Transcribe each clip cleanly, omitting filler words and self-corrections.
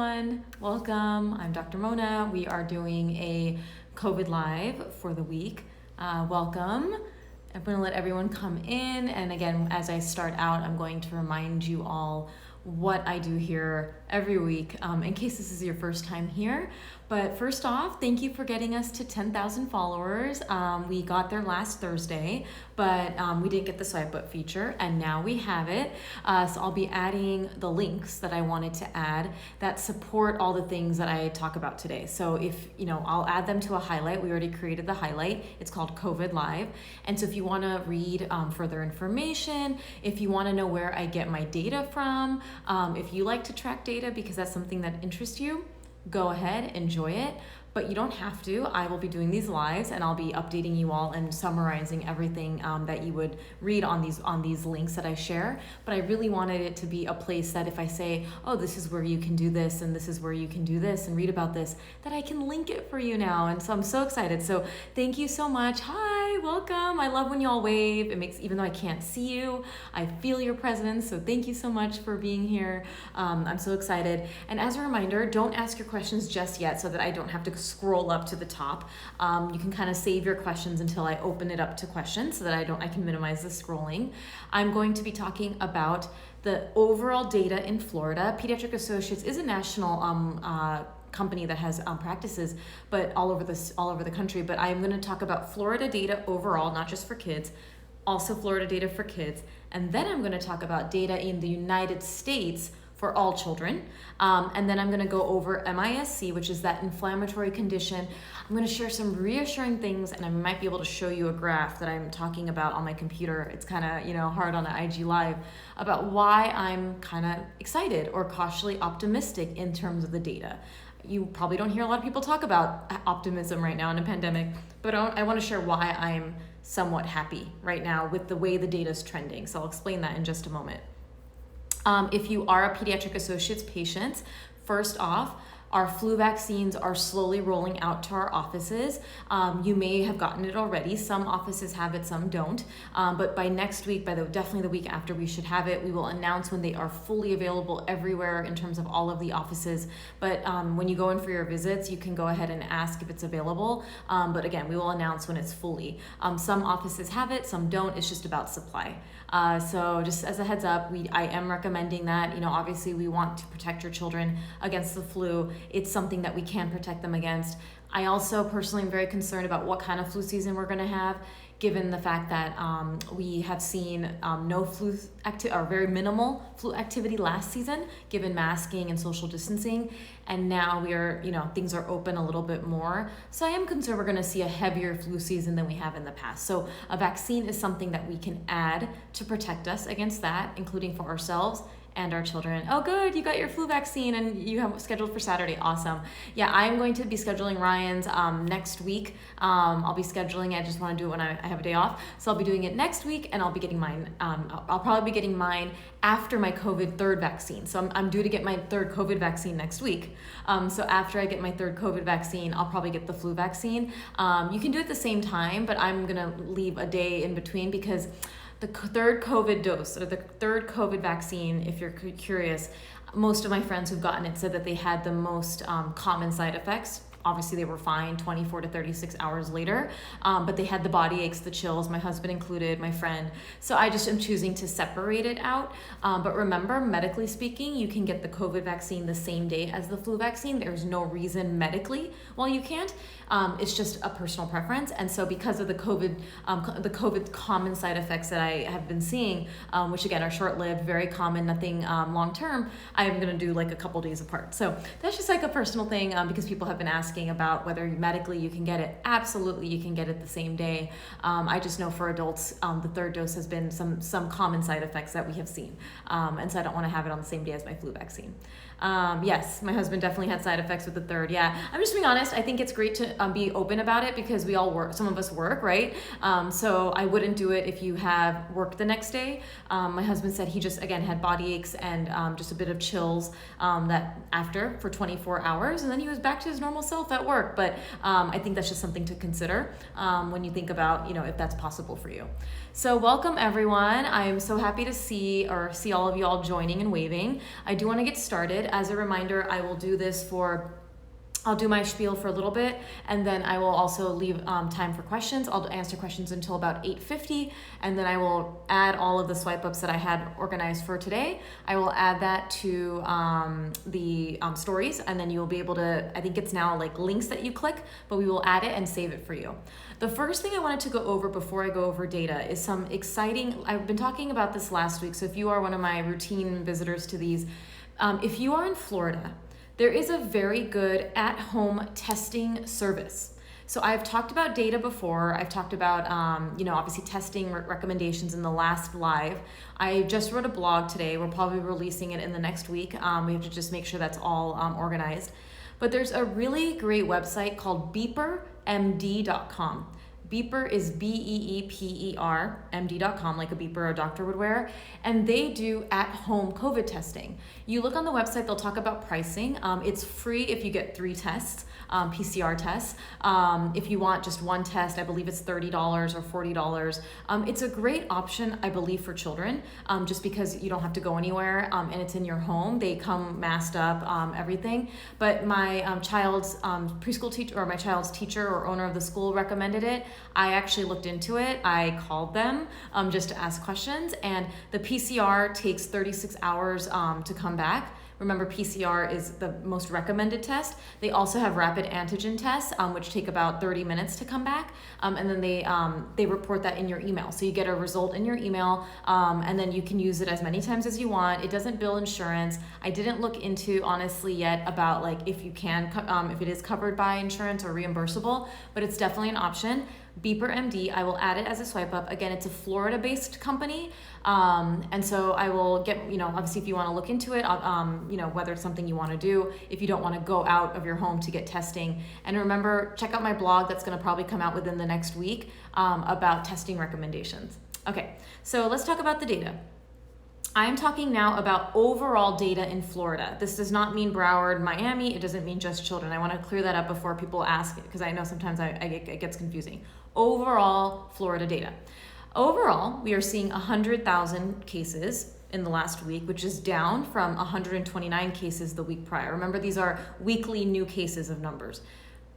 Everyone, welcome. I'm Dr. Mona. We are doing a COVID live for the week. Welcome. I'm going to let everyone come in. And again, as I start out, I'm going to remind you all what I do here every week in case this is your first time here. But first off, thank you for getting us to 10,000 followers. We got there last Thursday, but we didn't get the swipe up feature, and now we have it. So I'll be adding the links that I wanted to add that support all the things that I talk about today. So if, I'll add them to a highlight. We already created the highlight. It's called COVID Live. And so if you want to read further information, if you want to know where I get my data from, if you like to track data because that's something that interests you, go ahead, enjoy it, but you don't have to. I will be doing these lives and I'll be updating you all and summarizing everything that you would read on these links that I share. But I really wanted it to be a place that if I say, oh, this is where you can do this and this is where you can do this and read about this, that I can link it for you now. And so I'm so excited. So thank you so much. Hi, welcome. I love when you all wave. It makes, even though I can't see you, I feel your presence. So thank you so much for being here. I'm so excited. And as a reminder, don't ask your questions just yet so that I don't have to scroll up to the top. You can kind of save your questions until I open it up to questions so that I can minimize the scrolling. I'm going to be talking about the overall data in Florida. Pediatric Associates is a national company that has practices, but all over the country. But I'm going to talk about Florida data overall, not just for kids, also Florida data for kids, and then I'm going to talk about data in the United States for all children. And then I'm going to go over MIS-C, which is that inflammatory condition. I'm going to share some reassuring things, and I might be able to show you a graph that I'm talking about on my computer. It's kind of, hard on the IG Live about why I'm kind of excited or cautiously optimistic in terms of the data. You probably don't hear a lot of people talk about optimism right now in a pandemic, but I want to share why I'm somewhat happy right now with the way the data is trending. So I'll explain that in just a moment. If you are a Pediatric Associates patient, first off, our flu vaccines are slowly rolling out to our offices. You may have gotten it already. Some offices have it, some don't. But by next week, definitely the week after, we should have it. We will announce when they are fully available everywhere in terms of all of the offices. But when you go in for your visits, you can go ahead and ask if it's available. But again, we will announce when it's fully. Some offices have it, some don't. It's just about supply. So just as a heads up, I am recommending that. Obviously we want to protect your children against the flu. It's something that we can protect them against. I also personally am very concerned about what kind of flu season we're going to have, given the fact that we have seen no flu activity or very minimal flu activity last season, given masking and social distancing. And now things are open a little bit more. So I am concerned we're going to see a heavier flu season than we have in the past. So a vaccine is something that we can add to protect us against that, including for ourselves and our children. Oh, good, you got your flu vaccine and you have scheduled for Saturday. Awesome. Yeah, I'm going to be scheduling Ryan's next week. I'll be scheduling it. I just want to do it when I have a day off. So I'll be doing it next week, and I'll be getting mine. I'll probably be getting mine after my COVID third vaccine. So I'm due to get my third COVID vaccine next week. So after I get my third COVID vaccine, I'll probably get the flu vaccine. You can do it at the same time, but I'm going to leave a day in between because the third COVID dose or the third COVID vaccine, if you're curious, most of my friends who've gotten it said that they had the most common side effects. Obviously they were fine 24 to 36 hours later, but they had the body aches, the chills, my husband included, my friend. So I just am choosing to separate it out. But remember, medically speaking, you can get the COVID vaccine the same day as the flu vaccine. There's no reason medically why you can't. It's just a personal preference. And so because of the COVID common side effects that I have been seeing, which again are short-lived, very common, nothing long-term, I'm gonna do like a couple days apart. So that's just like a personal thing because people have been asking about whether medically you can get it. Absolutely, you can get it the same day. I just know for adults, the third dose has been some common side effects that we have seen. And so I don't want to have it on the same day as my flu vaccine. Yes, my husband definitely had side effects with the third. Yeah, I'm just being honest. I think it's great to be open about it because we all work. Some of us work, right? So I wouldn't do it if you have work the next day. My husband said he just, again, had body aches and just a bit of chills that after for 24 hours. And then he was back to his normal self at work. But I think that's just something to consider when you think about, if that's possible for you. So welcome everyone. I'm so happy to see all of you all joining and waving. I do want to get started. as a reminder, I will do this I'll do my spiel for a little bit, and then I will also leave time for questions. I'll answer questions until about 8:50, and then I will add all of the swipe ups that I had organized for today. I will add that to the stories, and then you'll be able to, I think it's now like links that you click, but we will add it and save it for you. The first thing I wanted to go over before I go over data is some exciting, I've been talking about this last week, so if you are one of my routine visitors to these, if you are in Florida, there is a very good at-home testing service. So I've talked about data before. I've talked about, obviously testing recommendations in the last live. I just wrote a blog today. We're probably releasing it in the next week. We have to just make sure that's all organized. But there's a really great website called beepermd.com. Beeper is BEEPER, MD.com, like a beeper a doctor would wear, and they do at-home COVID testing. You look on the website, they'll talk about pricing. It's free if you get 3 tests, PCR tests. If you want just 1 test, I believe it's $30 or $40. It's a great option, I believe, for children, just because you don't have to go anywhere, and it's in your home. They come masked up, everything. But my child's preschool teacher, or my child's teacher or owner of the school recommended it. I actually looked into it. I called them just to ask questions, and the PCR takes 36 hours to come back. Remember, PCR is the most recommended test. They also have rapid antigen tests, which take about 30 minutes to come back, and then they report that in your email. So you get a result in your email, and then you can use it as many times as you want. It doesn't bill insurance. I didn't look into, honestly, yet about like if you can, if it is covered by insurance or reimbursable, but it's definitely an option. Beeper MD, I will add it as a swipe up. Again, it's a Florida-based company, and so I will get, obviously if you want to look into it, whether it's something you want to do, if you don't want to go out of your home to get testing. And remember, check out my blog that's going to probably come out within the next week about testing recommendations. Okay, so let's talk about the data. I'm talking now about overall data in Florida. This does not mean Broward, Miami. It doesn't mean just children. I want to clear that up before people ask, because I know sometimes it gets confusing. Overall Florida data. Overall, we are seeing 100,000 cases in the last week, which is down from 129 cases the week prior. Remember, these are weekly new cases of numbers.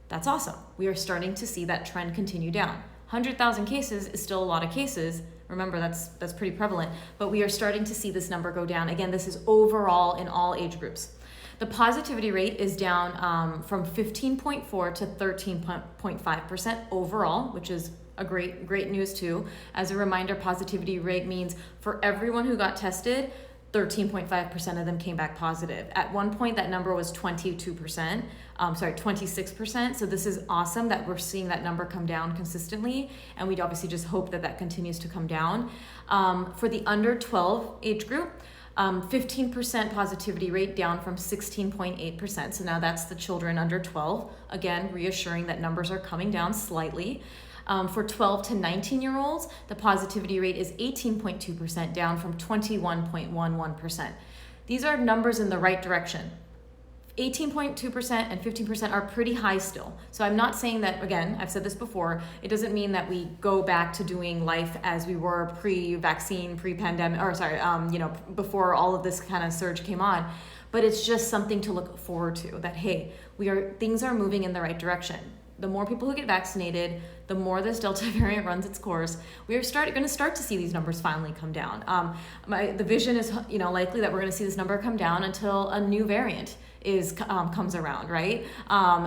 That's awesome. We are starting to see that trend continue down. 100,000 cases is still a lot of cases. Remember, that's pretty prevalent, but we are starting to see this number go down. Again, this is overall in all age groups. The positivity rate is down from 15.4 to 13.5% overall, which is a great news too. As a reminder, positivity rate means for everyone who got tested, 13.5% of them came back positive. At one point, that number was 26%. So this is awesome that we're seeing that number come down consistently, and we'd obviously just hope that that continues to come down. For the under 12 age group, 15% positivity rate, down from 16.8%. So now that's the children under 12. Again, reassuring that numbers are coming down slightly. For 12 to 19-year-olds, the positivity rate is 18.2%, down from 21.11%. These are numbers in the right direction. 18.2% and 15% are pretty high still. So I'm not saying that, again, I've said this before, it doesn't mean that we go back to doing life as we were pre-vaccine, pre-pandemic, before all of this kind of surge came on. But it's just something to look forward to, that, hey, things are moving in the right direction. The more people who get vaccinated, the more this Delta variant runs its course, we are going to start to see these numbers finally come down. The vision is, likely that we're going to see this number come down until a new variant comes around, right?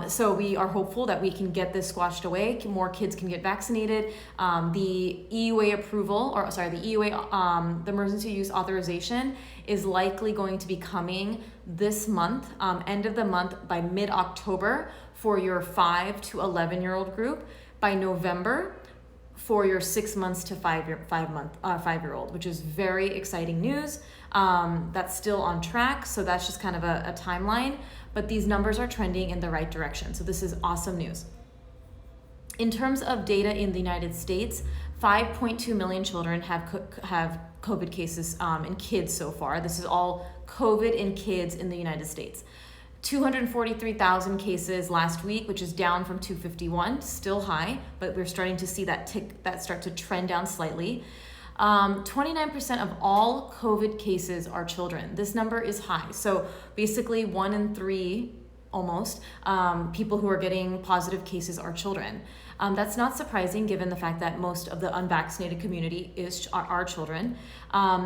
So we are hopeful that we can get this squashed away. More kids can get vaccinated. The EUA approval, the emergency use authorization is likely going to be coming this month, end of the month, by mid-October for your 5 to 11-year-old group, by November for your 6 months to 5-year-old, which is very exciting news. That's still on track, so that's just kind of a timeline, but these numbers are trending in the right direction, so this is awesome news. In terms of data in the United States, 5.2 million children have COVID cases in kids so far. This is all COVID in kids in the United States. 243,000 cases last week, which is down from 251, still high, but we're starting to see that start to trend down slightly. 29% of all COVID cases are children. This number is high. So basically 1 in 3 almost people who are getting positive cases are children. That's not surprising given the fact that most of the unvaccinated community are children.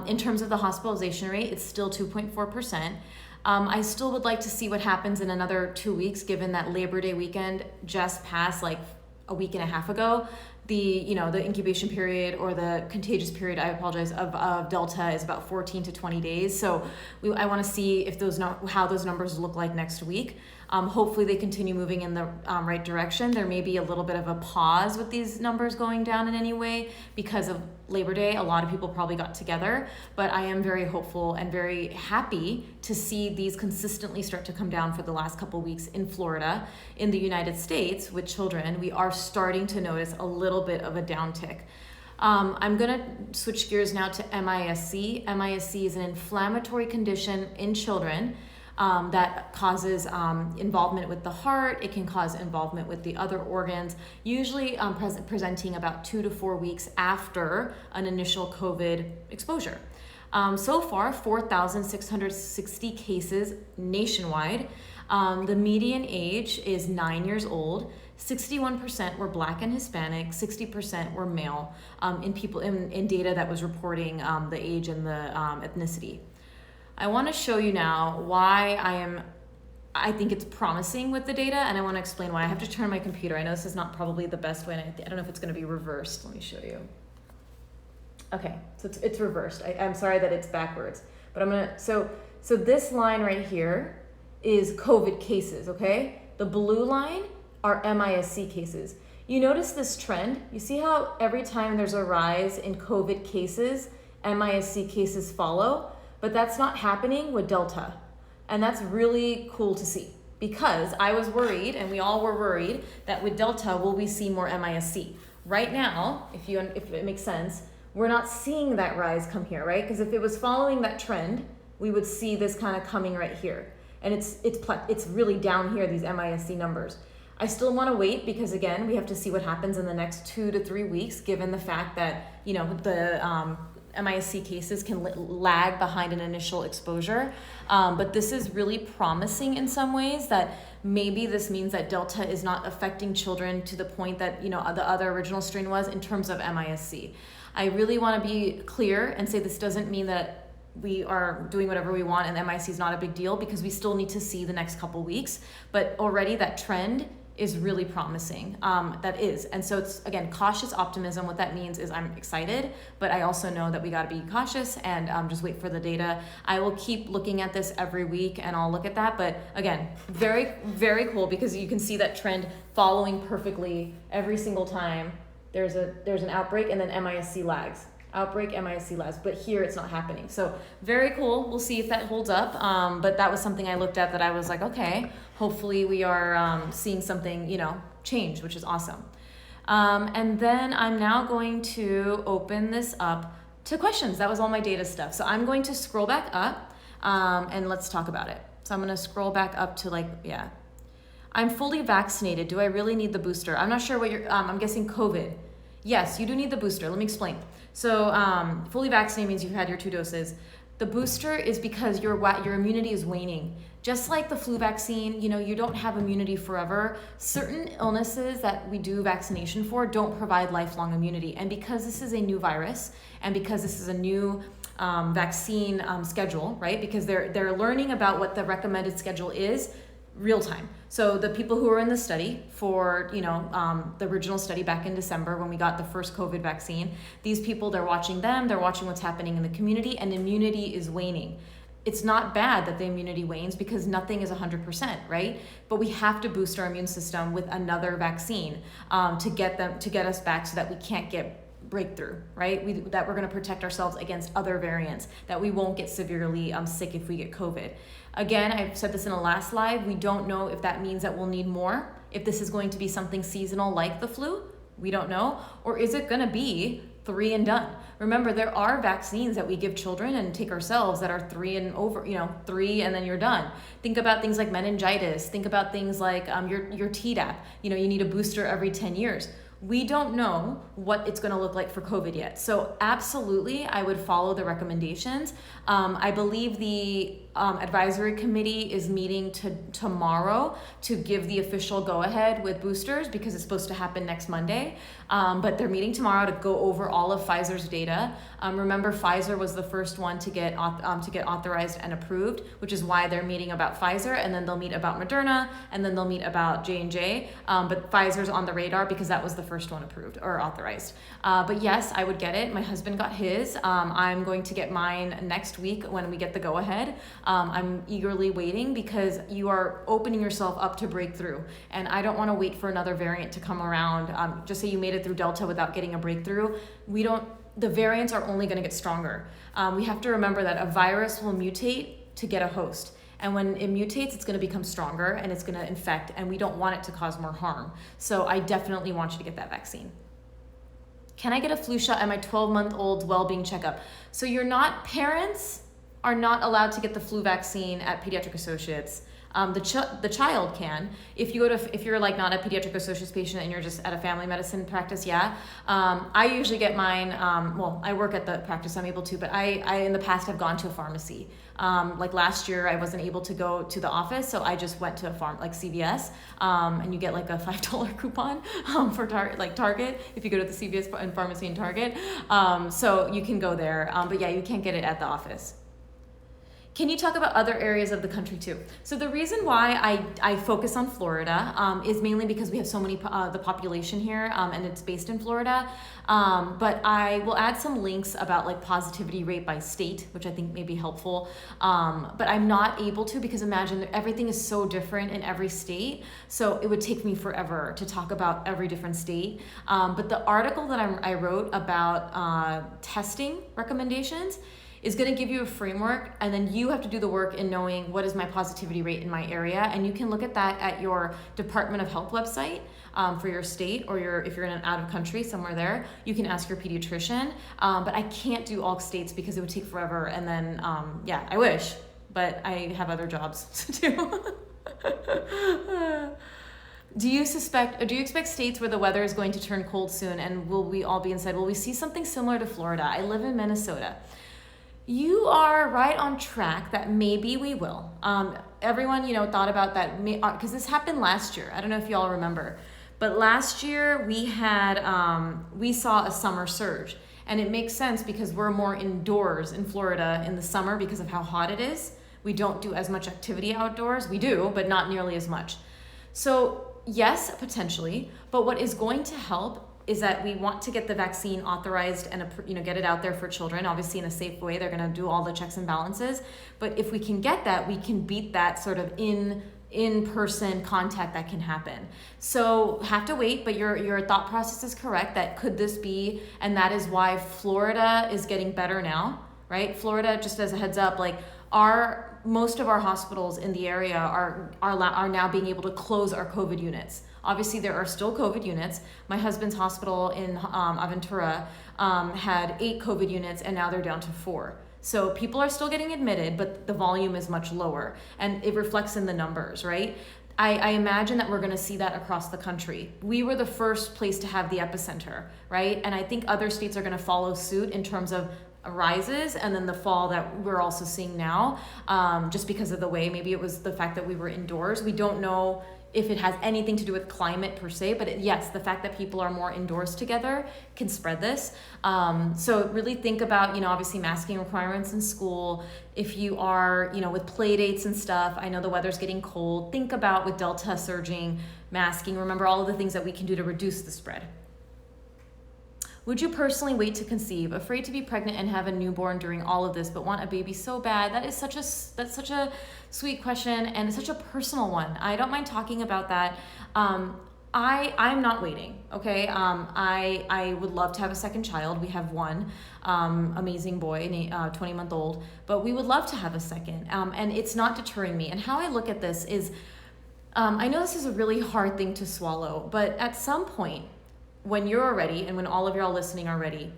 In terms of the hospitalization rate, it's still 2.4%. I still would like to see what happens in another 2 weeks, given that Labor Day weekend just passed like a week and a half ago. The incubation period or the contagious period, I apologize, of Delta is about 14 to 20 days. So I want to see if how those numbers look like next week. Hopefully they continue moving in the right direction. There may be a little bit of a pause with these numbers going down in any way because of Labor Day. A lot of people probably got together, but I am very hopeful and very happy to see these consistently start to come down for the last couple weeks in Florida. In the United States with children, we are starting to notice a little bit of a downtick. I'm gonna switch gears now to MIS-C. MIS-C is an inflammatory condition in children that causes involvement with the heart. It can cause involvement with the other organs, usually presenting about 2 to 4 weeks after an initial COVID exposure. So far, 4,660 cases nationwide. The median age is 9 years old. 61% were Black and Hispanic, 60% were male in data that was reporting the age and the ethnicity. I want to show you now why I think it's promising with the data, and I want to explain why. I have to turn my computer. I know this is not probably the best way, and I don't know if it's going to be reversed. Let me show you. Okay, so it's reversed. I'm sorry that it's backwards, but so this line right here is COVID cases, okay? The blue line are MIS-C cases. You notice this trend? You see how every time there's a rise in COVID cases, MIS-C cases follow? But that's not happening with Delta. And that's really cool to see because I was worried, and we all were worried, that with Delta, will we see more MIS-C? Right now, if it makes sense, we're not seeing that rise come here, right? Because if it was following that trend, we would see this kind of coming right here. And it's really down here, these MIS-C numbers. I still want to wait because, again, we have to see what happens in the next 2 to 3 weeks, given the fact that, the MIS-C cases can lag behind an initial exposure. But this is really promising in some ways, that maybe this means that Delta is not affecting children to the point that, the other original strain was in terms of MIS-C. I really want to be clear and say this doesn't mean that we are doing whatever we want and MIS-C is not a big deal, because we still need to see the next couple weeks. But already that trend is really promising. That is. And so it's, again, cautious optimism. What that means is I'm excited, but I also know that we got to be cautious and just wait for the data. I will keep looking at this every week and I'll look at that. But again, very, very cool, because you can see that trend following perfectly every single time there's an outbreak, and then MIS-C lags. Outbreak, MIS-C lags, but here it's not happening. So very cool. We'll see if that holds up. But that was something I looked at that I was like, okay, hopefully we are seeing something, change, which is awesome. And then I'm now going to open this up to questions. That was all my data stuff. So I'm going to scroll back up and let's talk about it. So I'm going to scroll back up to I'm fully vaccinated. Do I really need the booster? I'm not sure what I'm guessing COVID. Yes, you do need the booster. Let me explain. So fully vaccinated means you've had your 2 doses. The booster is because your immunity is waning. Just like the flu vaccine, you don't have immunity forever. Certain illnesses that we do vaccination for don't provide lifelong immunity. And because this is a new virus, and because this is a new vaccine schedule, right? Because they're learning about what the recommended schedule is real time. So the people who are in the study for, the original study back in December when we got the first COVID vaccine, these people, they're watching what's happening in the community, and immunity is waning. It's not bad that the immunity wanes because nothing is 100%, right? But we have to boost our immune system with another vaccine to get us back so that we can't get breakthrough, right? That we're going to protect ourselves against other variants, that we won't get severely sick if we get COVID. Again, I've said this in a last live, we don't know if that means that we'll need more, if this is going to be something seasonal like the flu, we don't know, or is it going to be 3 and done? Remember, there are vaccines that we give children and take ourselves that are 3 and over, 3 and then you're done. Think about things like meningitis. Think about things like your Tdap. You need a booster every 10 years. We don't know what it's going to look like for COVID yet. So absolutely, I would follow the recommendations. I believe the advisory committee is meeting tomorrow to give the official go-ahead with boosters, because it's supposed to happen next Monday. But they're meeting tomorrow to go over all of Pfizer's data. Remember, Pfizer was the first one to get authorized and approved, which is why they're meeting about Pfizer, and then they'll meet about Moderna, and then they'll meet about J&J. But Pfizer's on the radar because that was the first one approved or authorized. But yes, I would get it. My husband got his. I'm going to get mine next week when we get the go-ahead. I'm eagerly waiting because you are opening yourself up to breakthrough. And I don't want to wait for another variant to come around. Just say you made it through Delta without getting a breakthrough. The variants are only going to get stronger. We have to remember that a virus will mutate to get a host. And when it mutates, it's going to become stronger and it's going to infect, and we don't want it to cause more harm. So I definitely want you to get that vaccine. Can I get a flu shot at my 12-month-old's well-being checkup? So parents are not allowed to get the flu vaccine at Pediatric Associates. The child can. If you're like not a Pediatric Associates patient and you're just at a family medicine practice, yeah. I usually get mine. I work at the practice, I'm able to, but I in the past have gone to a pharmacy. Like last year, I wasn't able to go to the office, so I just went to a like CVS, and you get like a $5 coupon for Target if you go to the CVS and pharmacy and Target. So you can go there, but yeah, you can't get it at the office. Can you talk about other areas of the country too? So the reason why I focus on Florida is mainly because we have so many, the population here, and it's based in Florida. But I will add some links about like positivity rate by state, which I think may be helpful. But I'm not able to, because imagine everything is so different in every state. So it would take me forever to talk about every different state. But the article that I wrote about testing recommendations is going to give you a framework, and then you have to do the work in knowing what is my positivity rate in my area, and you can look at that at your Department of Health website for your state, or if you're in an out of country somewhere there, you can ask your pediatrician. But I can't do all states because it would take forever, and then I wish, but I have other jobs to do. Do you expect states where the weather is going to turn cold soon, and will we all be inside? Will we see something similar to Florida? I live in Minnesota. You are right on track that maybe we will. Everyone, thought about that because this happened last year. I don't know if y'all remember, but last year we saw a summer surge, and it makes sense because we're more indoors in Florida in the summer because of how hot it is. We don't do as much activity outdoors. We do, but not nearly as much. So yes, potentially, but what is going to help is that we want to get the vaccine authorized and get it out there for children, obviously in a safe way. They're going to do all the checks and balances, but if we can get that, we can beat that sort of in-person contact that can happen. So have to wait, but your thought process is correct. That could this be, and that is why Florida is getting better now, right? Florida, just as a heads up, like most of our hospitals in the area are now being able to close our COVID units. Obviously, there are still COVID units. My husband's hospital in Aventura had 8 COVID units, and now they're down to 4. So people are still getting admitted, but the volume is much lower, and it reflects in the numbers, right? I imagine that we're going to see that across the country. We were the first place to have the epicenter, right? And I think other states are going to follow suit in terms of rises and then the fall that we're also seeing now, just because of the way, maybe it was the fact that we were indoors. We don't know if it has anything to do with climate per se, but yes, the fact that people are more indoors together can spread this. So really think about, obviously masking requirements in school. If you are, with play dates and stuff, I know the weather's getting cold. Think about with Delta surging, masking. Remember all of the things that we can do to reduce the spread. Would you personally wait to conceive, afraid to be pregnant and have a newborn during all of this, but want a baby so bad? That's such a sweet question, and it's such a personal one. I don't mind talking about that. I'm not waiting, okay? I would love to have a second child. We have one amazing boy, 20-month-old, but we would love to have a second, and it's not deterring me. And how I look at this is, I know this is a really hard thing to swallow, but at some point, when you're ready, and when all of y'all listening are ready,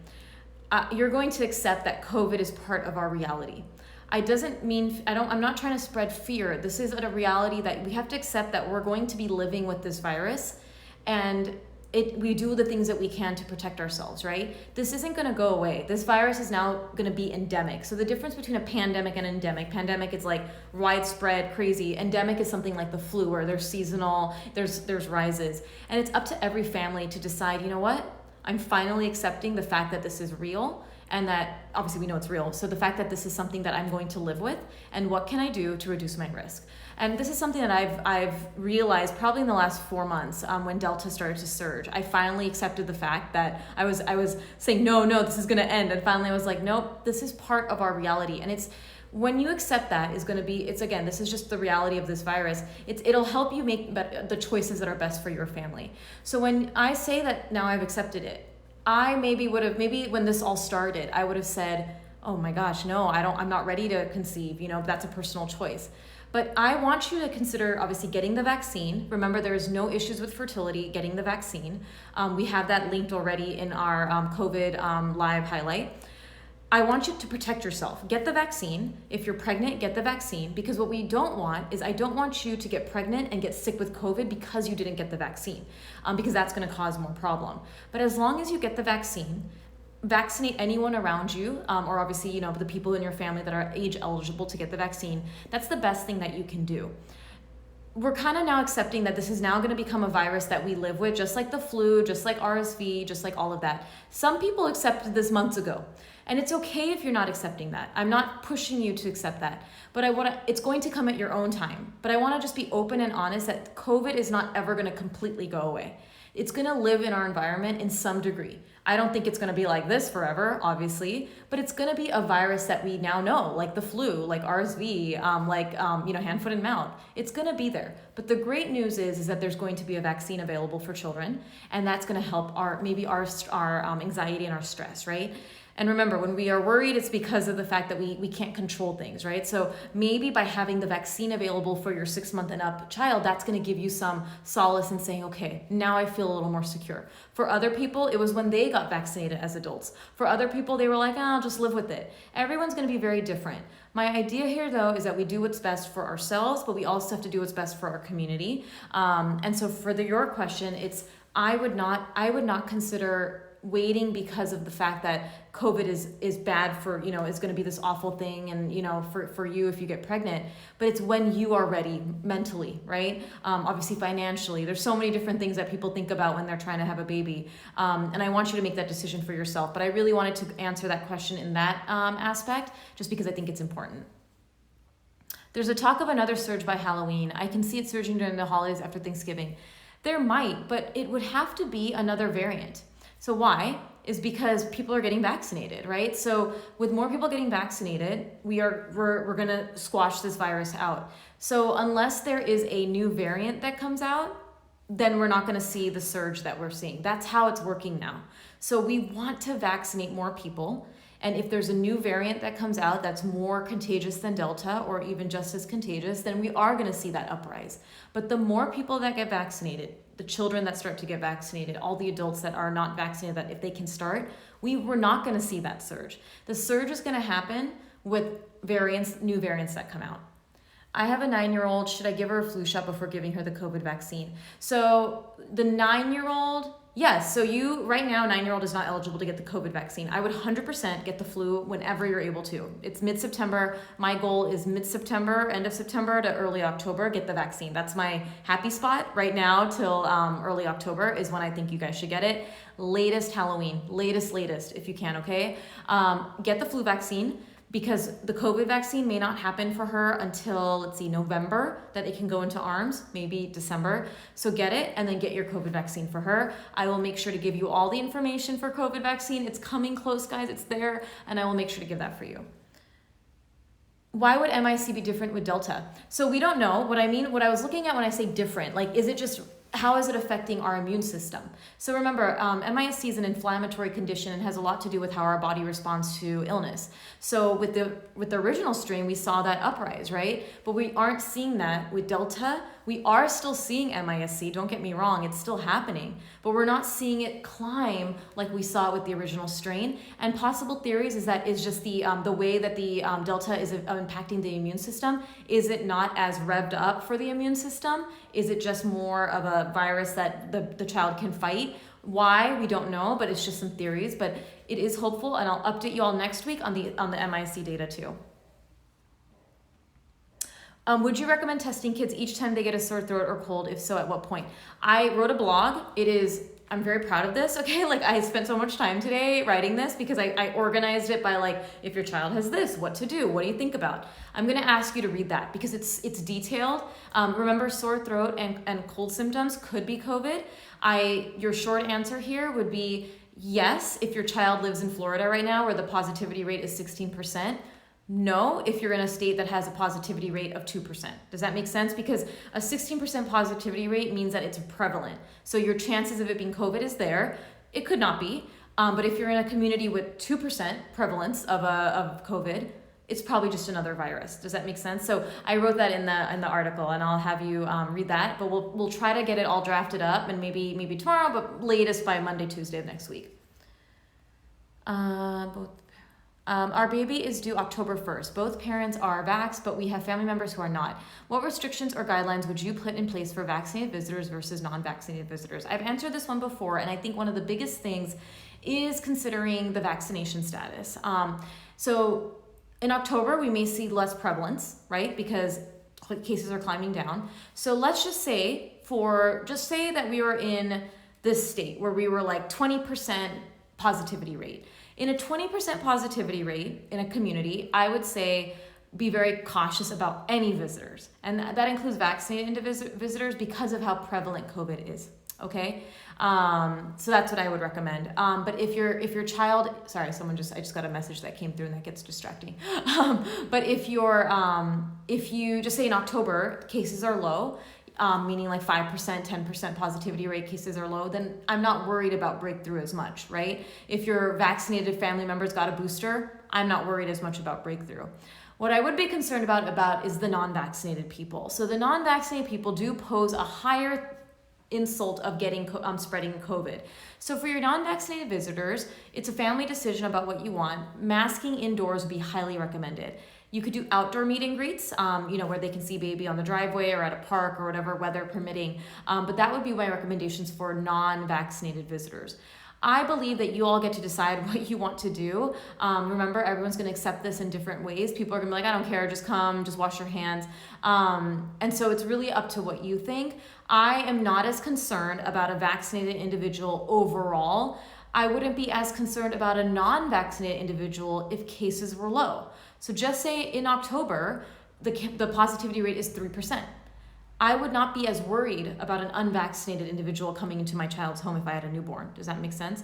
you're going to accept that COVID is part of our reality. I'm not trying to spread fear. This is a reality that we have to accept, that we're going to be living with this virus, and we do the things that we can to protect ourselves, right? This isn't going to go away. This virus is now going to be endemic. So the difference between a pandemic and pandemic is like widespread, crazy. Endemic is something like the flu, where there's seasonal, there's rises. And it's up to every family to decide, you know what? I'm finally accepting the fact that this is real, and that obviously we know it's real. So the fact that this is something that I'm going to live with, and what can I do to reduce my risk? And this is something that I've realized probably in the last 4 months, when Delta started to surge. I finally accepted the fact that I was saying, no, this is gonna end. And finally I was like, nope, this is part of our reality. And it's, when you accept that, this is just the reality of this virus. It'll help you make the choices that are best for your family. So when I say that now I've accepted it, I maybe when this all started, I would have said, oh my gosh, no, I'm not ready to conceive. That's a personal choice. But I want you to consider obviously getting the vaccine. Remember, there is no issues with fertility getting the vaccine. We have that linked already in our COVID live highlight. I want you to protect yourself. Get the vaccine. If you're pregnant, get the vaccine, because what we don't want is, I don't want you to get pregnant and get sick with COVID because you didn't get the vaccine, because that's going to cause more problem. But as long as you get the vaccine, vaccinate anyone around you, or obviously, the people in your family that are age eligible to get the vaccine. That's the best thing that you can do. We're kind of now accepting that this is now going to become a virus that we live with, just like the flu, just like RSV, just like all of that. Some people accepted this months ago, and it's okay if you're not accepting that. I'm not pushing you to accept that, but it's going to come at your own time. But I want to just be open and honest that COVID is not ever going to completely go away. It's going to live in our environment in some degree. I don't think it's going to be like this forever, obviously, but it's going to be a virus that we now know, like the flu, like RSV, hand, foot, and mouth. It's going to be there. But the great news is that there's going to be a vaccine available for children, and that's going to help our anxiety and our stress, right? And remember, when we are worried, it's because of the fact that we can't control things, right? So maybe by having the vaccine available for your 6-month and up child, that's going to give you some solace in saying, okay, now I feel a little more secure. For other people, it was when they got vaccinated as adults. For other people, they were like, I'll just live with it. Everyone's going to be very different. My idea here, though, is that we do what's best for ourselves, but we also have to do what's best for our community. And so for your question, I would not consider waiting because of the fact that COVID is bad for, is going to be this awful thing, and, for you if you get pregnant, but it's when you are ready mentally, right? Obviously financially, there's so many different things that people think about when they're trying to have a baby. And I want you to make that decision for yourself, but I really wanted to answer that question in that aspect, just because I think it's important. There's a talk of another surge by Halloween. I can see it surging during the holidays after Thanksgiving. There might, but it would have to be another variant. So why? Is because people are getting vaccinated, right? So with more people getting vaccinated, we're gonna squash this virus out. So unless there is a new variant that comes out, then we're not gonna see the surge that we're seeing. That's how it's working now. So we want to vaccinate more people. And if there's a new variant that comes out that's more contagious than Delta, or even just as contagious, then we are gonna see that uprise. But the more people that get vaccinated, the children that start to get vaccinated, all the adults that are not vaccinated, that if they can start, we're not gonna see that surge. The surge is gonna happen with new variants that come out. I have a 9-year-old, should I give her a flu shot before giving her the COVID vaccine? So the 9-year-old, yes, so right now, 9-year-old is not eligible to get the COVID vaccine. I would 100% get the flu whenever you're able to. It's mid-September. My goal is mid-September, end of September to early October, get the vaccine. That's my happy spot right now till early October is when I think you guys should get it. Latest Halloween, latest, if you can, okay? Get the flu vaccine, because the COVID vaccine may not happen for her until, November, that it can go into arms, maybe December. So get it, and then get your COVID vaccine for her. I will make sure to give you all the information for COVID vaccine. It's coming close, guys, it's there, and I will make sure to give that for you. Why would MIC be different with Delta? So we don't know. What I was looking at when I say different, how is it affecting our immune system? So remember, MIS is an inflammatory condition and has a lot to do with how our body responds to illness. So with the original strain, we saw that uprise, right? But we aren't seeing that with Delta We are still seeing MIS-C, don't get me wrong, it's still happening, but we're not seeing it climb like we saw with the original strain. And possible theories is that it's just the way that the Delta is impacting the immune system. Is it not as revved up for the immune system? Is it just more of a virus that the child can fight? Why, we don't know, but it's just some theories. But it is hopeful, and I'll update you all next week on the MIS-C data too. Would you recommend testing kids each time they get a sore throat or cold? If so, at what point? I wrote a blog. I'm very proud of this, okay? Like, I spent so much time today writing this because I organized it by, like, if your child has this, what to do, what do you think about? I'm gonna ask you to read that because it's detailed. Remember, sore throat and cold symptoms could be COVID. Your short answer here would be yes, if your child lives in Florida right now where the positivity rate is 16%. No, if you're in a state that has a positivity rate of 2%. Does that make sense? Because a 16% positivity rate means that it's prevalent. So your chances of it being COVID is there. It could not be. But if you're in a community with 2% prevalence of COVID, it's probably just another virus. Does that make sense? So I wrote that in the article, and I'll have you read that. But we'll try to get it all drafted up, and maybe tomorrow, but latest by Monday, Tuesday of next week. Our baby is due October 1st. Both parents are vaxxed, but we have family members who are not. What restrictions or guidelines would you put in place for vaccinated visitors versus non-vaccinated visitors? I've answered this one before, and I think one of the biggest things is considering the vaccination status. So in October, we may see less prevalence, right? Because cases are climbing down. So let's just say that we were in this state where we were like 20% positivity rate. In a 20% positivity rate in a community, I would say be very cautious about any visitors. And that includes vaccinated visitors because of how prevalent COVID is, okay? So that's what I would recommend. But if your child, sorry, I just got a message that came through and that gets distracting. But if you just say in October, cases are low, meaning like 5%, 10% positivity rate cases are low, then I'm not worried about breakthrough as much, right? If your vaccinated family members got a booster, I'm not worried as much about breakthrough. What I would be concerned about is the non-vaccinated people. So the non-vaccinated people do pose a higher insult of spreading COVID. So for your non-vaccinated visitors, it's a family decision about what you want. Masking indoors would be highly recommended. You could do outdoor meet and greets, where they can see baby on the driveway or at a park or whatever, weather permitting. But that would be my recommendations for non-vaccinated visitors. I believe that you all get to decide what you want to do. Remember, everyone's going to accept this in different ways. People are going to be like, I don't care, just come, just wash your hands. And so it's really up to what you think. I am not as concerned about a vaccinated individual overall. I wouldn't be as concerned about a non-vaccinated individual if cases were low. So just say in October, the positivity rate is 3%. I would not be as worried about an unvaccinated individual coming into my child's home if I had a newborn. Does that make sense?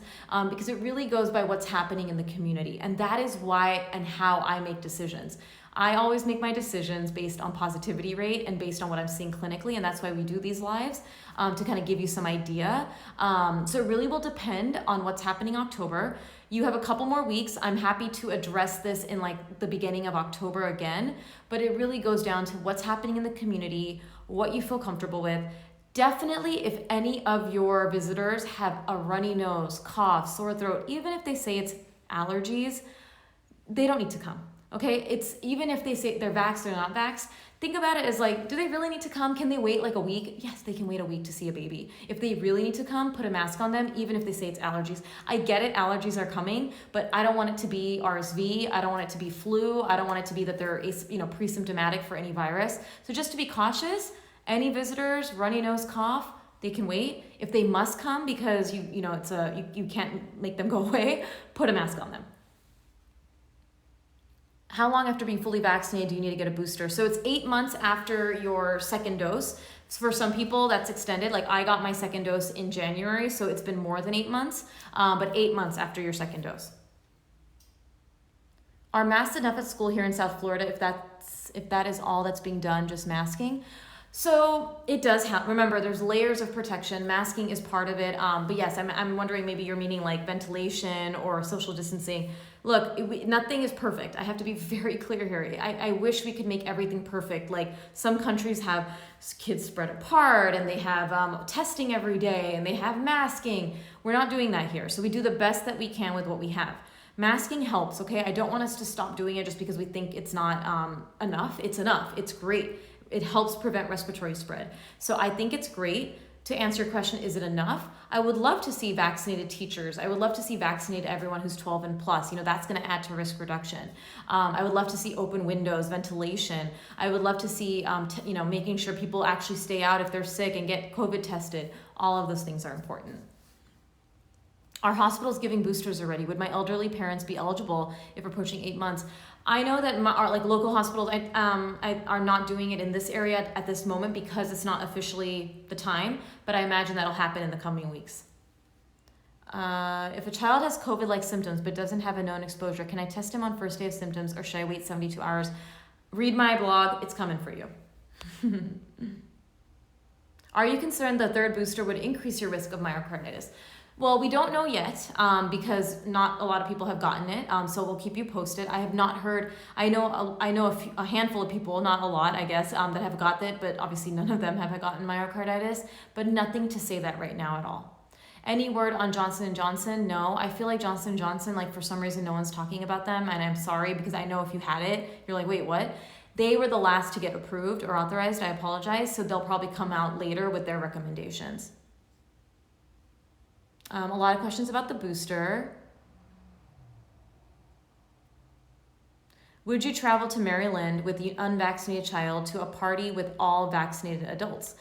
Because it really goes by what's happening in the community. And that is why and how I make decisions. I always make my decisions based on positivity rate and based on what I'm seeing clinically, and that's why we do these lives, to kind of give you some idea. So it really will depend on what's happening in October. You have a couple more weeks. I'm happy to address this in like the beginning of October again, but it really goes down to what's happening in the community, what you feel comfortable with. Definitely, if any of your visitors have a runny nose, cough, sore throat, even if they say it's allergies, they don't need to come. Okay, it's even if they say they're vaxxed or not vaxxed, think about it as like, do they really need to come? Can they wait like a week? Yes, they can wait a week to see a baby. If they really need to come, put a mask on them, even if they say it's allergies. I get it, allergies are coming, but I don't want it to be RSV. I don't want it to be flu. I don't want it to be that they're pre-symptomatic for any virus. So just to be cautious, any visitors, runny nose, cough, they can wait. If they must come because you can't make them go away, put a mask on them. How long after being fully vaccinated do you need to get a booster? So it's 8 months after your second dose. For some people, that's extended. Like I got my second dose in January, so it's been more than 8 months, but 8 months after your second dose. Are masks enough at school here in South Florida if that is all that's being done, just masking? So it does help. Remember, there's layers of protection. Masking is part of it. But yes, I'm wondering maybe you're meaning like ventilation or social distancing. Look, nothing is perfect. I have to be very clear here. I wish we could make everything perfect. Like some countries have kids spread apart and they have testing every day and they have masking. We're not doing that here. So we do the best that we can with what we have. Masking helps, okay? I don't want us to stop doing it just because we think it's not enough. It's enough. It's great. It helps prevent respiratory spread. So I think it's great. To answer your question, is it enough? I would love to see vaccinated teachers. I would love to see vaccinated everyone who's 12 and plus. That's going to add to risk reduction. I would love to see open windows, ventilation. I would love to see, making sure people actually stay out if they're sick and get COVID tested. All of those things are important. Are hospitals giving boosters already? Would my elderly parents be eligible if approaching 8 months? I know that our local hospitals are not doing it in this area at this moment because it's not officially the time, but I imagine that'll happen in the coming weeks. If a child has COVID-like symptoms but doesn't have a known exposure, can I test him on first day of symptoms or should I wait 72 hours? Read my blog, it's coming for you. Are you concerned the third booster would increase your risk of myocarditis? Well, we don't know yet because not a lot of people have gotten it, so we'll keep you posted. I have not heard, I know a handful of people, not a lot, I guess, that have got it, but obviously none of them have gotten myocarditis, but nothing to say that right now at all. Any word on Johnson & Johnson? No, I feel like Johnson & Johnson, like for some reason no one's talking about them, and I'm sorry because I know if you had it, you're like, wait, what? They were the last to get approved or authorized, I apologize, so they'll probably come out later with their recommendations. A lot of questions about the booster. Would you travel to Maryland with the unvaccinated child to a party with all vaccinated adults?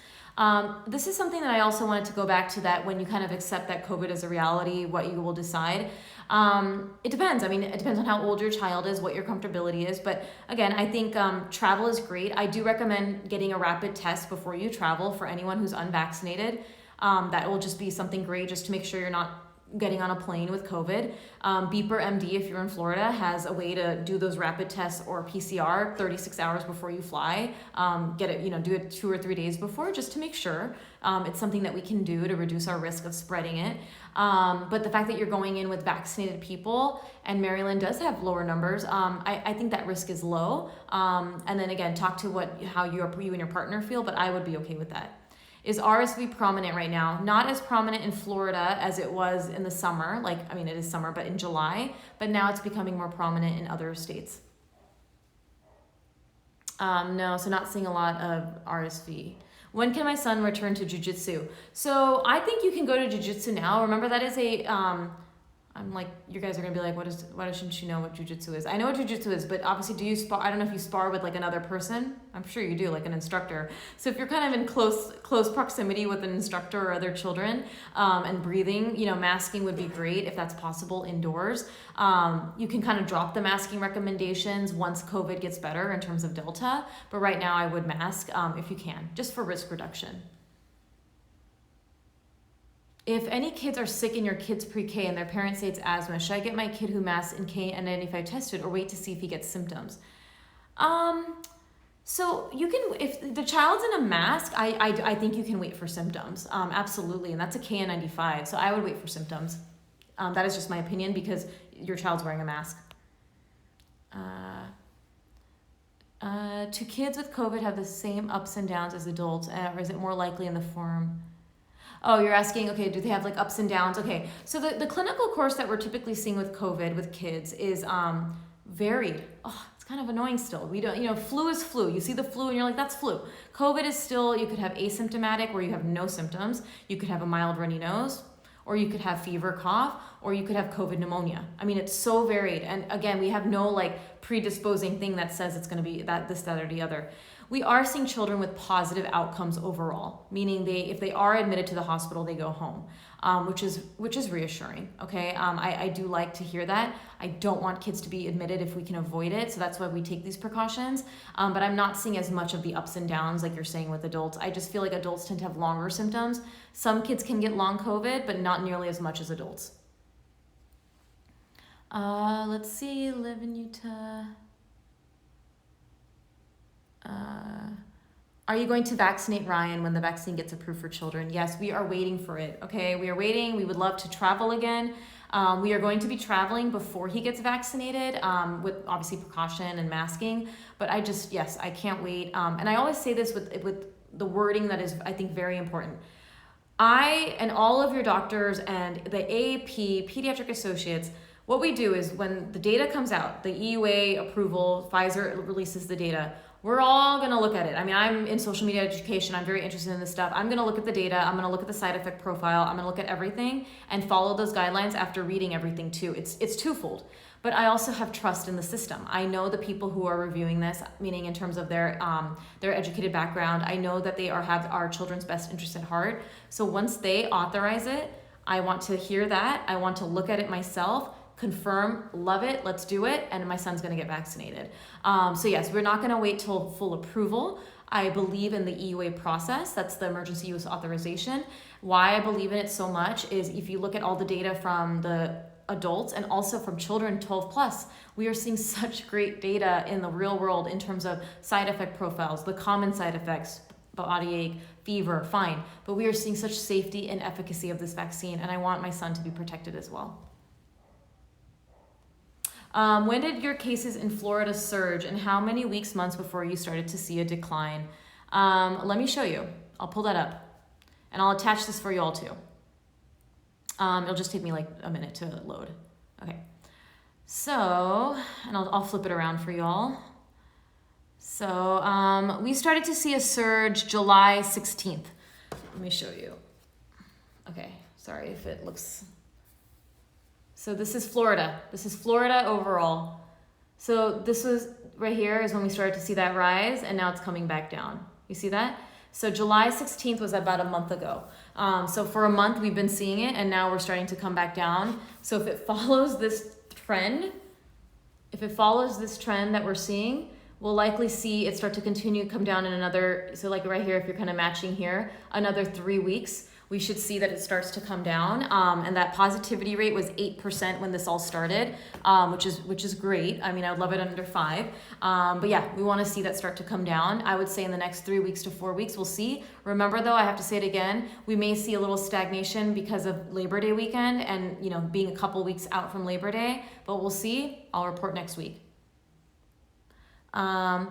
This is something that I also wanted to go back to, that when you kind of accept that COVID is a reality, what you will decide. It depends. I mean, it depends on how old your child is, what your comfortability is. But again, I think travel is great. I do recommend getting a rapid test before you travel for anyone who's unvaccinated. That will just be something great just to make sure you're not getting on a plane with COVID. Beeper MD, if you're in Florida, has a way to do those rapid tests or PCR 36 hours before you fly. Get it, do it 2 or 3 days before just to make sure. It's something that we can do to reduce our risk of spreading it. But the fact that you're going in with vaccinated people, and Maryland does have lower numbers, I think that risk is low. And then again, talk to how you and your partner feel, but I would be okay with that. Is RSV prominent right now? Not as prominent in Florida as it was in the summer. It is summer, but in July. But now it's becoming more prominent in other states. No, so not seeing a lot of RSV. When can my son return to Jiu-Jitsu? So I think you can go to Jiu-Jitsu now. Remember, that is a... I'm like, you guys are gonna be like, why shouldn't you know what Jiu-Jitsu is? I know what Jiu-Jitsu is, but obviously do you spar? I don't know if you spar with like another person. I'm sure you do, like an instructor. So if you're kind of in close proximity with an instructor or other children, and breathing, masking would be great if that's possible indoors. You can kind of drop the masking recommendations once COVID gets better in terms of Delta, but right now I would mask if you can, just for risk reduction. If any kids are sick in your kid's pre-K and their parents say it's asthma, should I get my kid who masks in K95 tested or wait to see if he gets symptoms? So you can, if the child's in a mask, I think you can wait for symptoms. Absolutely, and that's a KN95, so I would wait for symptoms. That is just my opinion because your child's wearing a mask. Do kids with COVID have the same ups and downs as adults, or is it more likely in the form? Oh, you're asking, okay, do they have like ups and downs? Okay, so the clinical course that we're typically seeing with COVID with kids is varied. Oh, it's kind of annoying still. We don't, flu is flu. You see the flu and you're like, that's flu. COVID is still, you could have asymptomatic where you have no symptoms. You could have a mild runny nose, or you could have fever, cough, or you could have COVID pneumonia. I mean, it's so varied. And again, we have no like predisposing thing that says it's gonna be this, that, or the other. We are seeing children with positive outcomes overall, meaning if they are admitted to the hospital, they go home, which is reassuring. Okay, I do like to hear that. I don't want kids to be admitted if we can avoid it, so that's why we take these precautions. But I'm not seeing as much of the ups and downs like you're saying with adults. I just feel like adults tend to have longer symptoms. Some kids can get long COVID, but not nearly as much as adults. Let's see, live in Utah. Are you going to vaccinate Ryan when the vaccine gets approved for children? Yes, we are waiting for it, okay? We are waiting. We would love to travel again. We are going to be traveling before he gets vaccinated with obviously precaution and masking. But yes, I can't wait. And I always say this with the wording that is, I think, very important. I and all of your doctors and the AAP, pediatric associates, what we do is when the data comes out, the EUA approval, Pfizer releases the data, we're all going to look at it. I mean, I'm in social media education. I'm very interested in this stuff. I'm going to look at the data. I'm going to look at the side effect profile. I'm going to look at everything and follow those guidelines after reading everything too. It's twofold. But I also have trust in the system. I know the people who are reviewing this, meaning in terms of their educated background. I know that they have our children's best interest at heart. So once they authorize it, I want to hear that. I want to look at it myself, confirm, love it, let's do it, and my son's gonna get vaccinated. So yes, we're not gonna wait till full approval. I believe in the EUA process, that's the emergency use authorization. Why I believe in it so much is if you look at all the data from the adults and also from children 12 plus, we are seeing such great data in the real world in terms of side effect profiles, the common side effects, body ache, fever, fine. But we are seeing such safety and efficacy of this vaccine, and I want my son to be protected as well. When did your cases in Florida surge, and how many weeks, months before you started to see a decline? Let me show you. I'll pull that up, and I'll attach this for you all too. It'll just take me like a minute to load. Okay. So, and I'll flip it around for y'all. So we started to see a surge July 16th. Let me show you. Okay, sorry if it looks... So this is Florida. This is Florida overall. So this was right here is when we started to see that rise, and now it's coming back down. You see that? So July 16th was about a month ago. So for a month we've been seeing it, and now we're starting to come back down. So if it follows this trend, that we're seeing, we'll likely see it start to continue to come down in another, so like right here, if you're kind of matching here, another 3 weeks, we should see that it starts to come down. And that positivity rate was 8% when this all started, which is great. I mean, I would love it under 5. But yeah, we want to see that start to come down. I would say in the next 3 weeks to 4 weeks, we'll see. Remember though, I have to say it again, we may see a little stagnation because of Labor Day weekend and being a couple weeks out from Labor Day, but we'll see. I'll report next week. I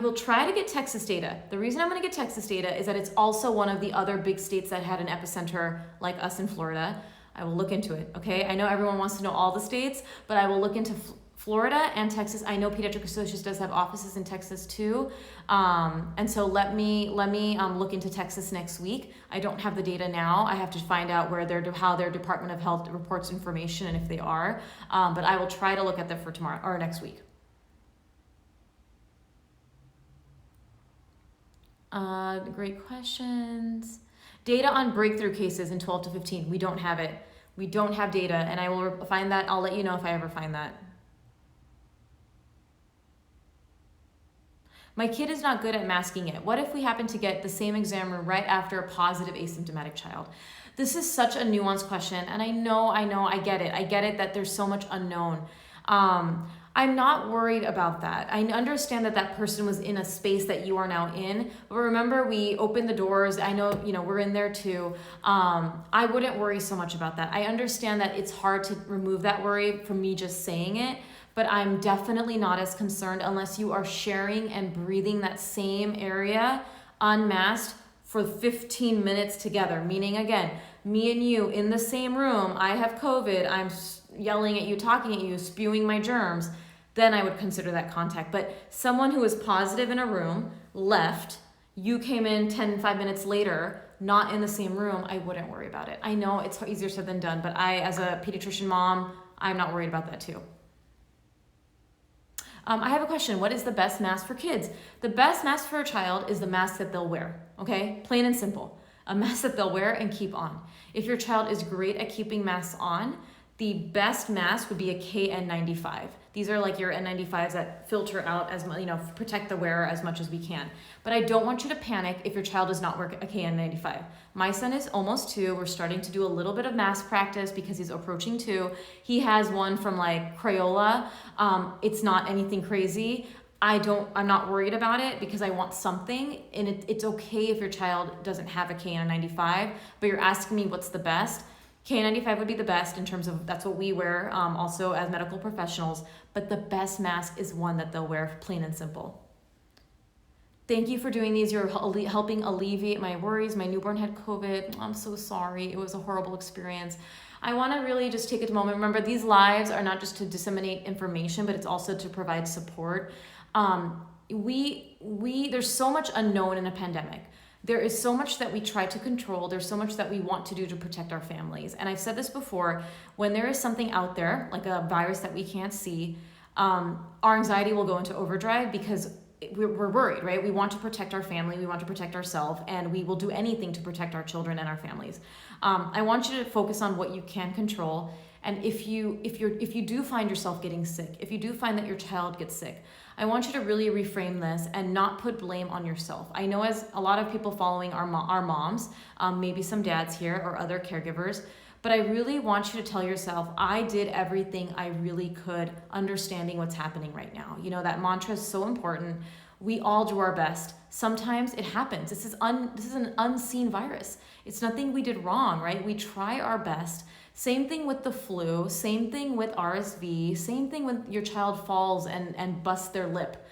will try to get Texas data. The reason I'm going to get Texas data is that it's also one of the other big states that had an epicenter like us in Florida. I will look into it, okay? I know everyone wants to know all the states, but I will look into Florida and Texas. I know Pediatric Associates does have offices in Texas too. And so let me look into Texas next week. I don't have the data now. I have to find out how their Department of Health reports information and if they are. But I will try to look at that for tomorrow or next week. Great questions. Data on breakthrough cases in 12 to 15. We don't have it. We don't have data, and I will find that. I'll let you know if I ever find that. My kid is not good at masking it. What if we happen to get the same exam room right after a positive asymptomatic child? This is such a nuanced question, and I know, I get it. I get it that there's so much unknown. I'm not worried about that. I understand that that person was in a space that you are now in, but remember we opened the doors. I know, we're in there too. I wouldn't worry so much about that. I understand that it's hard to remove that worry from me just saying it, but I'm definitely not as concerned unless you are sharing and breathing that same area unmasked for 15 minutes together. Meaning again, me and you in the same room, I have COVID, I'm yelling at you, talking at you, spewing my germs, then I would consider that contact. But someone who is positive in a room, left, you came in 5 minutes later, not in the same room, I wouldn't worry about it. I know it's easier said than done, but I, as a pediatrician mom, I'm not worried about that too. I have a question. What is the best mask for kids? The best mask for a child is the mask that they'll wear, okay? Plain and simple. A mask that they'll wear and keep on. If your child is great at keeping masks on, the best mask would be a KN95. These are like your N95s that filter out as much, protect the wearer as much as we can. But I don't want you to panic if your child does not wear a KN95. My son is almost 2. We're starting to do a little bit of mask practice because he's approaching 2. He has one from like Crayola. It's not anything crazy. I'm not worried about it because I want something, and it's okay if your child doesn't have a KN95, but you're asking me what's the best. KN95 would be the best in terms of that's what we wear also as medical professionals, but the best mask is one that they'll wear, plain and simple. Thank you for doing these. You're helping alleviate my worries. My newborn had COVID. I'm so sorry. It was a horrible experience. I want to really just take a moment. Remember, these lives are not just to disseminate information, but it's also to provide support. There's so much unknown in a pandemic. There is so much that we try to control. There's so much that we want to do to protect our families. And I've said this before, when there is something out there, like a virus that we can't see, our anxiety will go into overdrive because we're worried, right? We want to protect our family, we want to protect ourselves, and we will do anything to protect our children and our families. I want you to focus on what you can control. And if you do find yourself getting sick, if you do find that your child gets sick, I want you to really reframe this and not put blame on yourself. I know as a lot of people following our moms, maybe some dads here or other caregivers, but I really want you to tell yourself, I did everything I really could, understanding what's happening right now. You know, that mantra is so important. We all do our best. Sometimes it happens. This is an unseen virus. It's nothing we did wrong, right? We try our best. Same thing with the flu, same thing with RSV, same thing when your child falls and busts their lip.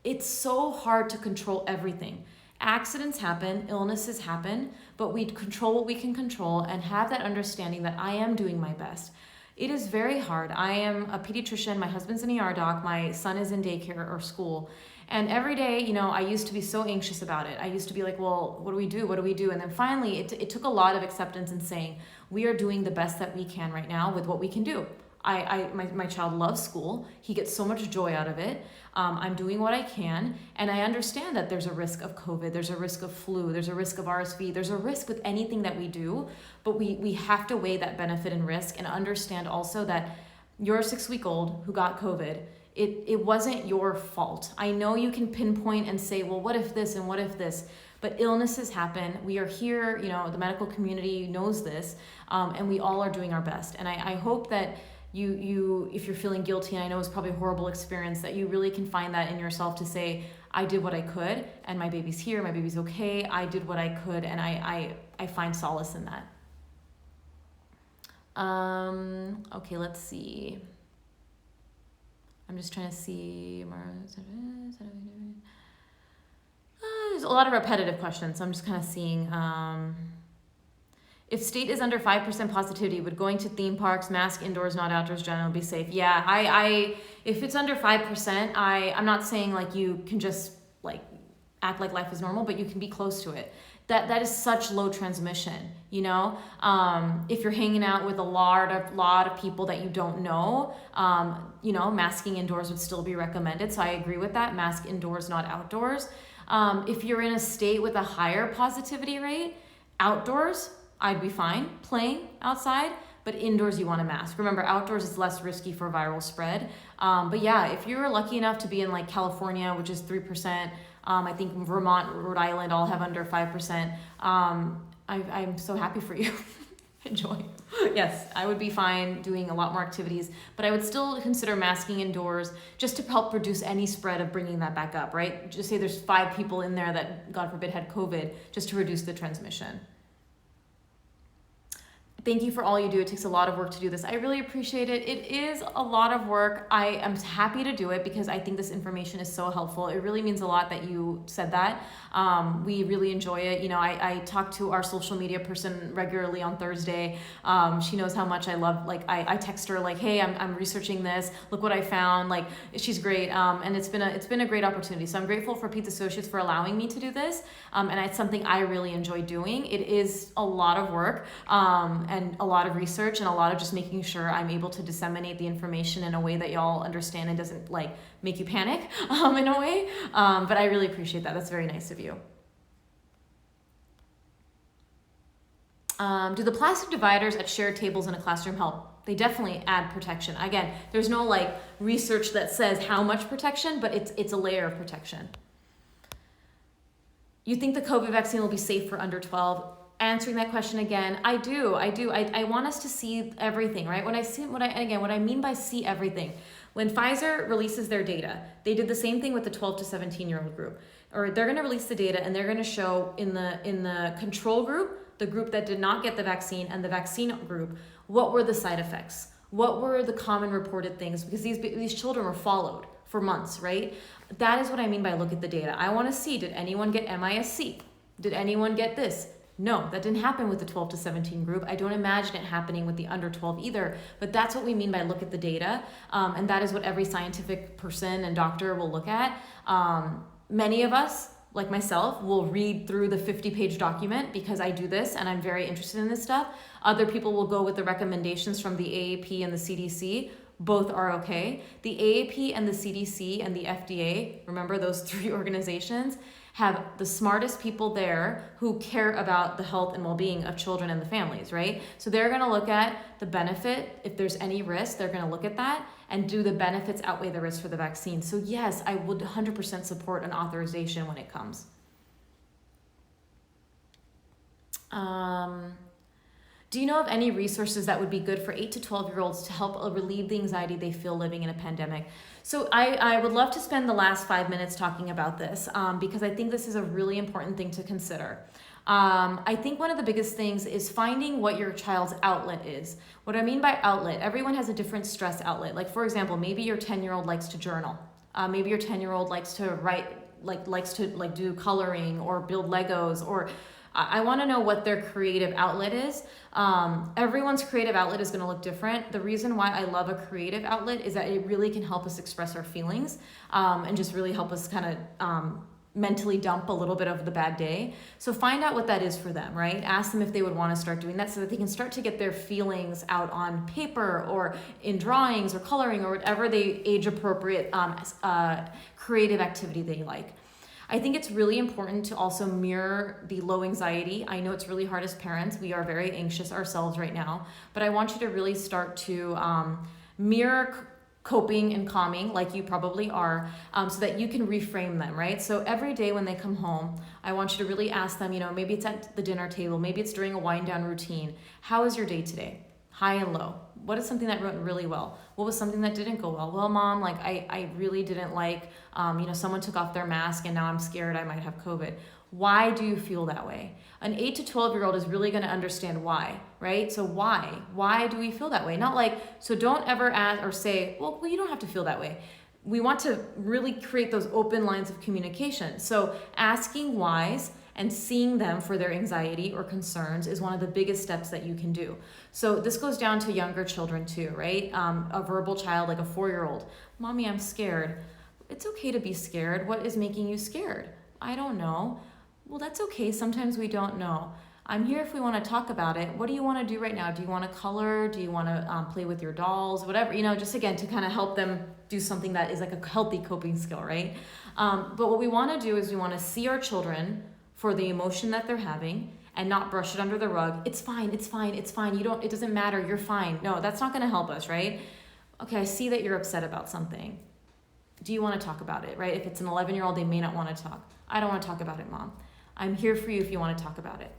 It's so hard to control everything. Accidents happen, illnesses happen, but we control what we can control and have that understanding that I am doing my best. It is very hard. I am a pediatrician, my husband's an ER doc, my son is in daycare or school. And every day, you know, I used to be so anxious about it. I used to be like, well, what do we do? What do we do? And then finally, it took a lot of acceptance and saying, we are doing the best that we can right now with what we can do. My child loves school. He gets so much joy out of it. I'm doing what I can. And I understand that there's a risk of COVID. There's a risk of flu. There's a risk of RSV. There's a risk with anything that we do. But we have to weigh that benefit and risk and understand also that you're a 6-week-old who got COVID. It wasn't your fault. I know you can pinpoint and say, well, what if this and what if this? But illnesses happen. We are here, you know, the medical community knows this, and we all are doing our best. And I hope that you if you're feeling guilty, and I know it's probably a horrible experience, that you really can find that in yourself to say, I did what I could, and my baby's here, my baby's okay, I did what I could, and I find solace in that. Okay, let's see. I'm just trying to see. There's a lot of repetitive questions, so I'm just kind of seeing. If state is under 5% positivity, would going to theme parks, mask indoors, not outdoors, generally be safe? Yeah, if it's under 5%, I'm not saying like you can just like act like life is normal, but you can be close to it. That is such low transmission, you know? If you're hanging out with a lot of people that you don't know, you know, masking indoors would still be recommended. So I agree with that. Mask indoors, not outdoors. If you're in a state with a higher positivity rate, outdoors, I'd be fine playing outside, but indoors you want a mask. Remember, outdoors is less risky for viral spread. But yeah, if you're lucky enough to be in like California, which is 3%, I think Vermont, Rhode Island all have under 5%. I'm so happy for you. Enjoy. Yes, I would be fine doing a lot more activities, but I would still consider masking indoors just to help reduce any spread of bringing that back up, right? Just say there's 5 people in there that, God forbid, had COVID, just to reduce the transmission. Thank you for all you do. It takes a lot of work to do this. I really appreciate it. It is a lot of work. I am happy to do it because I think this information is so helpful. It really means a lot that you said that. We really enjoy it. You know, I talk to our social media person regularly on Thursday. She knows how much I love, like I text her like, hey, I'm researching this. Look what I found. Like, she's great. And it's been a great opportunity. So I'm grateful for Pete's Associates for allowing me to do this. And it's something I really enjoy doing. It is a lot of work. And a lot of research and a lot of just making sure I'm able to disseminate the information in a way that y'all understand and doesn't like make you panic in a way. But I really appreciate that. That's very nice of you. Do the plastic dividers at shared tables in a classroom help? They definitely add protection. Again, there's no like research that says how much protection, but it's a layer of protection. You think the COVID vaccine will be safe for under 12? answering that question again, I do. I want us to see everything, right? What I mean by see everything. When Pfizer releases their data, they did the same thing with the 12 to 17-year-old group. Or they're going to release the data and they're going to show in the control group, the group that did not get the vaccine, and the vaccine group, what were the side effects? What were the common reported things? Because these children were followed for months, right? That is what I mean by look at the data. I want to see, did anyone get MIS-C? Did anyone get this? No, that didn't happen with the 12 to 17 group. I don't imagine it happening with the under 12 either, but that's what we mean by look at the data. And that is what every scientific person and doctor will look at. Many of us, like myself, will read through the 50-page document because I do this and I'm very interested in this stuff. Other people will go with the recommendations from the AAP and the CDC. Both are okay. The AAP and the CDC and the FDA, remember those three organizations, have the smartest people there who care about the health and well-being of children and the families, right? So they're gonna look at the benefit. If there's any risk, they're gonna look at that and do the benefits outweigh the risk for the vaccine. So yes, I would 100% support an authorization when it comes. Do you know of any resources that would be good for 8 to 12-year-olds to help relieve the anxiety they feel living in a pandemic? So I would love to spend the last 5 minutes talking about this because I think this is a really important thing to consider. I think one of the biggest things is finding what your child's outlet is. What I mean by outlet, everyone has a different stress outlet. Like for example, maybe your 10-year-old likes to journal. Maybe your 10-year-old likes to write, likes to do coloring or build Legos, or I want to know what their creative outlet is. Everyone's creative outlet is going to look different. The reason why I love a creative outlet is that it really can help us express our feelings and just really help us kind of mentally dump a little bit of the bad day. So find out what that is for them, right? Ask them if they would want to start doing that so that they can start to get their feelings out on paper or in drawings or coloring or whatever they age appropriate creative activity they like. I think it's really important to also mirror the low anxiety. I know it's really hard as parents. We are very anxious ourselves right now, but I want you to really start to mirror coping and calming like you probably are so that you can reframe them, right? So every day when they come home, I want you to really ask them, maybe it's at the dinner table, maybe it's during a wind down routine. How was your day today? High and low. What is something that went really well? What was something that didn't go well? Well, Mom, I really didn't like, someone took off their mask and now I'm scared I might have COVID. Why do you feel that way? An 8 to 12-year-old is really going to understand why, right? So why? Why do we feel that way? So don't ever ask or say, well, you don't have to feel that way. We want to really create those open lines of communication. So asking whys and seeing them for their anxiety or concerns is one of the biggest steps that you can do. So this goes down to younger children too, right? A verbal child, like a 4-year-old. Mommy, I'm scared. It's okay to be scared. What is making you scared? I don't know. Well, that's okay. Sometimes we don't know. I'm here if we want to talk about it. What do you want to do right now? Do you want to color? Do you want to play with your dolls? Whatever, just again, to kind of help them do something that is like a healthy coping skill, right? But what we want to do is we want to see our children for the emotion that they're having and not brush it under the rug. It's fine, it's fine, it's fine. It doesn't matter, you're fine. No, that's not gonna help us, right? Okay, I see that you're upset about something. Do you wanna talk about it, right? If it's an 11-year-old, they may not wanna talk. I don't wanna talk about it, Mom. I'm here for you if you wanna talk about it.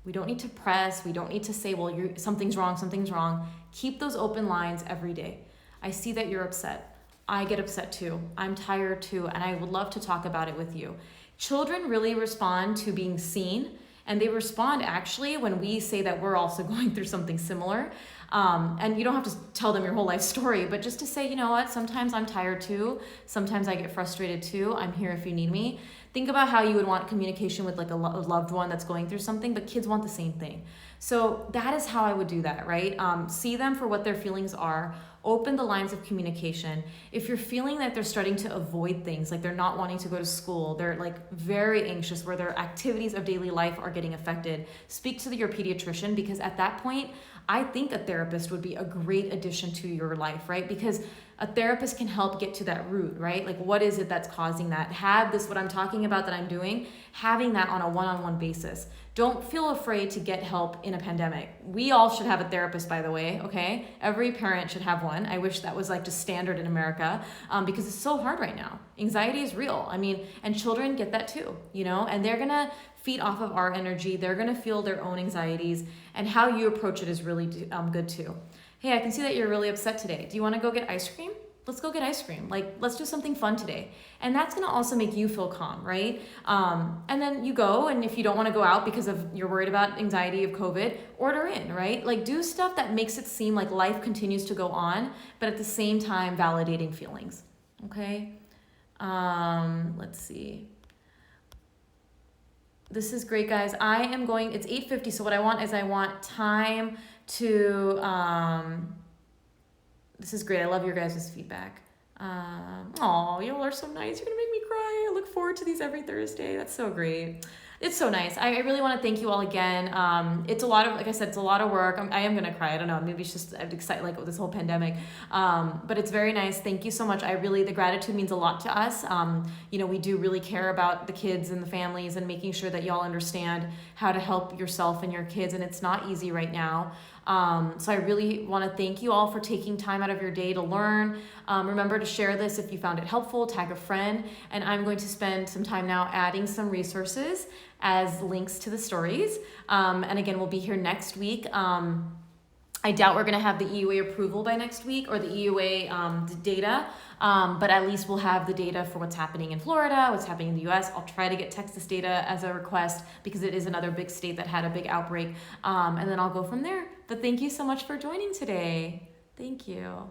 We don't need to press, we don't need to say, well, something's wrong. Keep those open lines every day. I see that you're upset. I get upset too. I'm tired too, and I would love to talk about it with you. Children really respond to being seen, and they respond actually when we say that we're also going through something similar. And you don't have to tell them your whole life story, but just to say, you know what, sometimes I'm tired too. Sometimes I get frustrated too. I'm here if you need me. Think about how you would want communication with like a loved one that's going through something, but kids want the same thing. So that is how I would do that, right? See them for what their feelings are. Open the lines of communication. If you're feeling that they're starting to avoid things, like they're not wanting to go to school, they're like very anxious where their activities of daily life are getting affected, speak to your pediatrician, because at that point, I think a therapist would be a great addition to your life, right? Because a therapist can help get to that root, right? Like, what is it that's causing that? Have this, what I'm talking about that I'm doing, having that on a one-on-one basis. Don't feel afraid to get help in a pandemic. We all should have a therapist, by the way, okay? Every parent should have one. I wish that was like just standard in America, because it's so hard right now. Anxiety is real. I mean, and children get that too, and they're gonna feed off of our energy. They're gonna feel their own anxieties, and how you approach it is really good too. Hey, I can see that you're really upset today. Do you wanna go get ice cream? Let's go get ice cream. Like, let's do something fun today. And that's gonna also make you feel calm, right? And then you go, and if you don't wanna go out because you're worried about anxiety of COVID, order in, right? Like, do stuff that makes it seem like life continues to go on, but at the same time, validating feelings, okay? Let's see. This is great, guys. It's 8:50, so what I want time to, this is great. I love your guys' feedback. Oh, you all are so nice. You're gonna make me cry. I look forward to these every Thursday. That's so great. It's so nice. I really want to thank you all again. It's a lot of, like I said, it's a lot of work. I am gonna cry. I don't know. Maybe it's just I'm excited, like with this whole pandemic. But it's very nice. Thank you so much. The gratitude means a lot to us. We do really care about the kids and the families and making sure that y'all understand how to help yourself and your kids. And it's not easy right now. So I really want to thank you all for taking time out of your day to learn. Remember to share this if you found it helpful, tag a friend, and I'm going to spend some time now adding some resources as links to the stories. And again, we'll be here next week. I doubt we're going to have the EUA approval by next week or the EUA data, but at least we'll have the data for what's happening in Florida, what's happening in the US. I'll try to get Texas data as a request because it is another big state that had a big outbreak, and then I'll go from there. But thank you so much for joining today. Thank you.